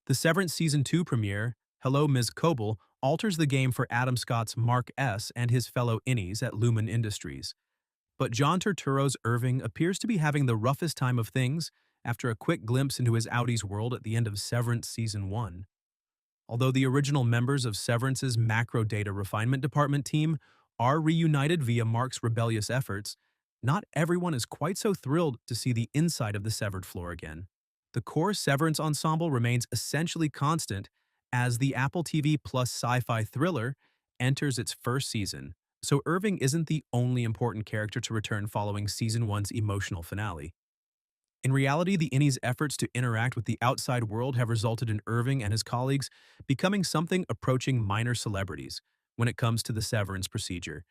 The Severance Season 2 premiere, Hello, Ms. Coble, alters the game for Adam Scott's Mark S. and his fellow innies at Lumen Industries. But John Turturro's Irving appears to be having the roughest time of things after a quick glimpse into his Audi's world at the end of Severance Season 1. Although the original members of Severance's macro data refinement department team are reunited via Mark's rebellious efforts, not everyone is quite so thrilled to see the inside of the severed floor again. The core Severance ensemble remains essentially constant as the Apple TV Plus sci-fi thriller enters its first season, so Irving isn't the only important character to return following Season 1's emotional finale. In reality, the Innie's efforts to interact with the outside world have resulted in Irving and his colleagues becoming something approaching minor celebrities when it comes to the severance procedure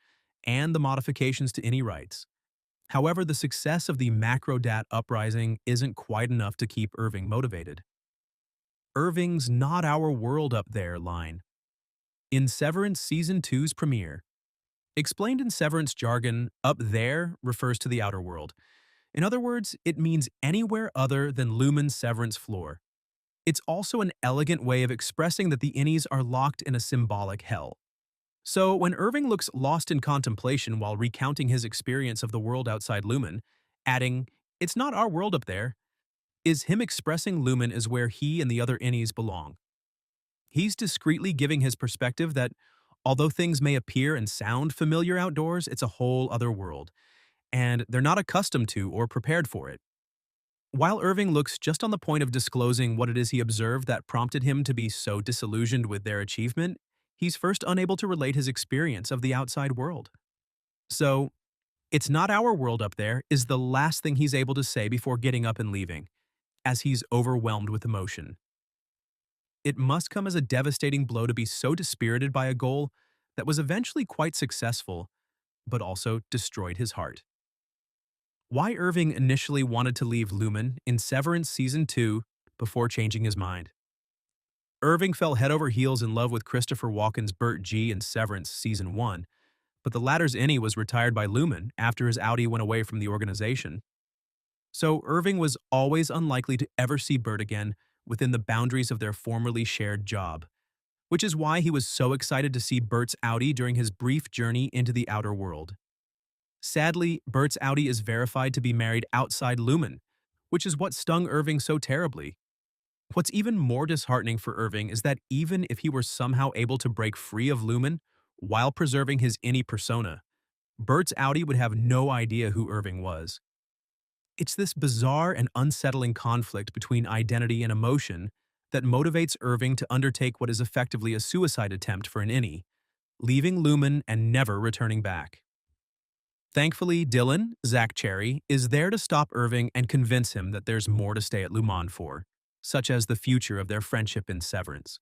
and the modifications to Innie rights. However, the success of the Macrodat uprising isn't quite enough to keep Irving motivated. Irving's "Not Our World Up There" line. In Severance Season 2's premiere. Explained in Severance jargon, "up there" refers to the outer world. In other words, it means anywhere other than Lumen's Severance floor. It's also an elegant way of expressing that the Innies are locked in a symbolic hell. So when Irving looks lost in contemplation while recounting his experience of the world outside Lumen, adding, "It's not our world up there," is him expressing Lumen is where he and the other Innies belong. He's discreetly giving his perspective that although things may appear and sound familiar outdoors, it's a whole other world, and they're not accustomed to or prepared for it. While Irving looks just on the point of disclosing what it is he observed that prompted him to be so disillusioned with their achievement, he's first unable to relate his experience of the outside world. So, "It's not our world up there" is the last thing he's able to say before getting up and leaving, as he's overwhelmed with emotion. It must come as a devastating blow to be so dispirited by a goal that was eventually quite successful, but also destroyed his heart. Why Irving initially wanted to leave Lumen in Severance Season 2 before changing his mind. Irving fell head over heels in love with Christopher Walken's Bert G in Severance Season 1, but the latter's Innie was retired by Lumen after his Audi went away from the organization. So Irving was always unlikely to ever see Bert again within the boundaries of their formerly shared job, which is why he was so excited to see Bert's Audi during his brief journey into the outer world. Sadly, Bert's Audi is verified to be married outside Lumen, which is what stung Irving so terribly. What's even more disheartening for Irving is that even if he were somehow able to break free of Lumen while preserving his Innie persona, Bert's Audi would have no idea who Irving was. It's this bizarre and unsettling conflict between identity and emotion that motivates Irving to undertake what is effectively a suicide attempt for an Innie, leaving Lumen and never returning back. Thankfully, Dylan, Zach Cherry, is there to stop Irving and convince him that there's more to stay at Lumen for, such as the future of their friendship in Severance.